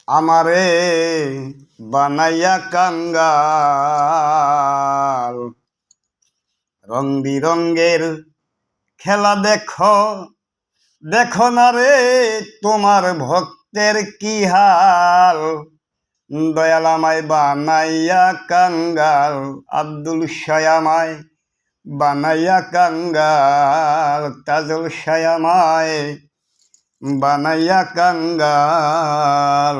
আমারে বানাইয়া কাঙ্গাল। রং বিরঙ্গের খেলা দেখো দেখো না রে তোমার ভক্তের কি হাল। দয়াল আমায় বানাইয়া কাঙ্গাল, আব্দুল শায়ামায় বানাইয়া কাঙ্গাল, তাজুল শায়ামায় বানাইয়া কাঙ্গাল।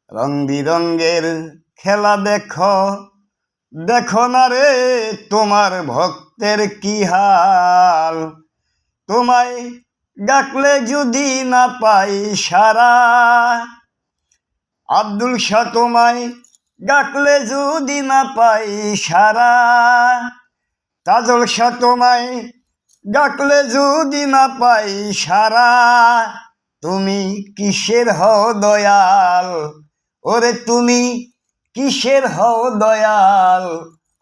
রং বিরঙ্গের খেলা দেখো দেখো না রে তোমার ভক্তের কি হাল। তোমায় ডাকলে যদি না পাই সারা, আব্দুল শাহ তোমায় ডাকলে যদি না পাই সারা, তাজুল শাহ তোমায় ডাকলে যদি না পাই সারা, তুমি কিসের হও দয়াল, ওরে তুমি কিসের হও দয়াল।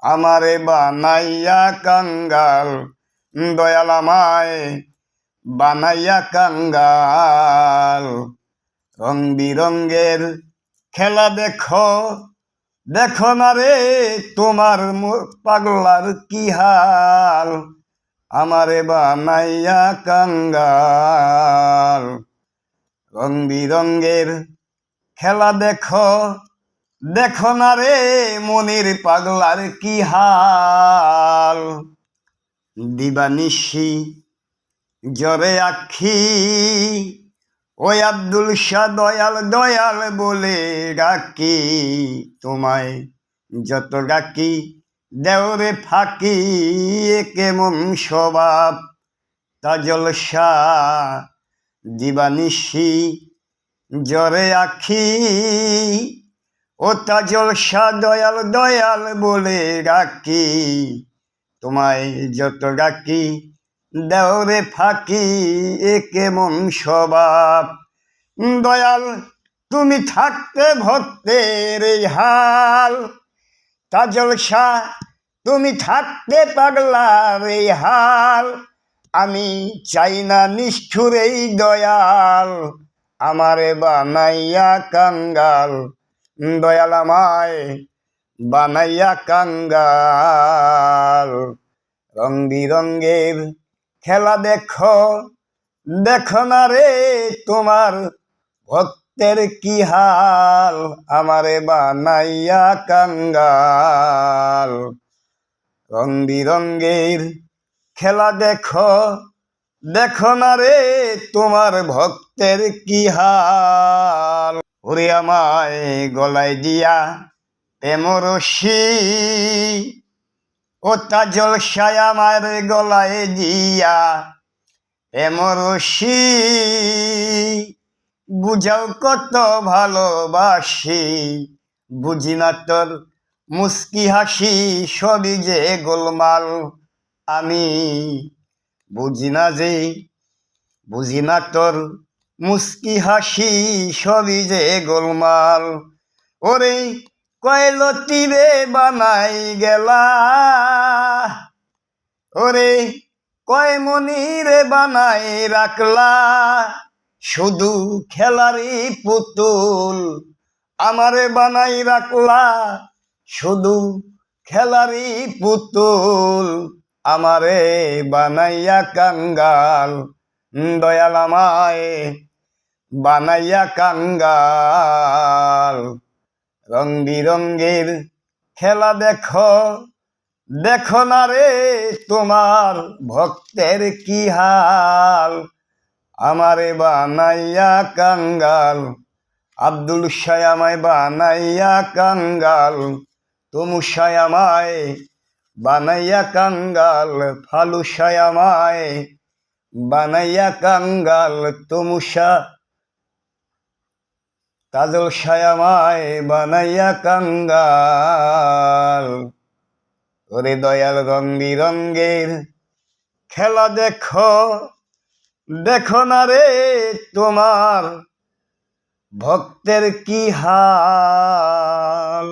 আমারে বানাইয়া কাঙ্গাল, দয়াল আমায় বানাইয়া কাঙ্গাল। রং বিরঙ্গের খেলা দেখো দেখো না রে তোমার পাগলার কি হাল। আমারে বানাইয়া কাঙ্গাল। রং বিরঙ্গের খেলা দেখো দেখো না রে মনির পাগলার কি হাল। দিবানিশি জ্বরে আখি ওই আব্দুল শাহ দয়াল দয়াল বলে ডাকি, তোমায় যত ডাকি দেওরে ফাঁকি। কেমন স্বভাব তাজল শাহ, দিবানিশি জ্বরে আখি ও তাজল শাহ দয়াল দয়াল বলে ডাকি, তোমায় যত ডাকি দেওরে ফাঁকি। কেমন স্বভাব দয়াল, তুমি থাকতে ভক্তের এই হাল। তাজল শাহ তুমি থাকতে পাগলার এই হাল। আমি চাই না নিষ্ঠুর এই দয়াল, আমারে বানাইয়া কাঙ্গাল। দয়াল আমায় বানাইয়া কাঙ্গাল। রং বিরঙ্গের খেলা দেখো দেখো না রে তোমার ভক্তের কি হাল। আমারে বানাইয়া কাঙ্গাল। রং বিরঙ্গের খেলা দেখো দেখো না রে তোমার ভক্তের কি হাল। ওরে আমায় গলায় দিয়া প্রেমরশি, ও তাজল শাহ আমার গলায় দিয়া প্রেমরশি। বুঝাও কত ভালোবাসি, বুঝি না তোর মুস্কি হাসি, সবই যে গোলমাল। আমি বুঝি না যে বুঝি না তোর মুস্কি হাসি, সবই যে গোলমাল। ওরে কয়লতি রে বানাই গেলা, ওরে কয় মনি রে বানাই রাখলা। শুধু খেলারই পুতুল আমারে বানাই রাখলা, শুধু খেলারই পুতুল আমারে বানাইয়া কাঙ্গাল। দয়াল আমায় বানাইয়া কাঙ্গাল। রং বিরঙ্গের খেলা দেখো দেখো না রে তোমার ভক্তের কি হাল। আমারে বানাইয়া কাঙ্গাল। আব্দুল শাহ আমায় বানাইয়া কাঙ্গাল, তুমু শাহ আমায় বানাইয়া কাঙ্গাল, ফালু শাহ আমায় বানাইয়া কাঙ্গাল, তুমু শাহ তাজল শাহ আমায় বানাইয়া কাঙ্গাল। ওরে দয়াল রং বিরঙ্গের খেলা দেখো দেখো না রে তোমার ভক্তের কি হাল।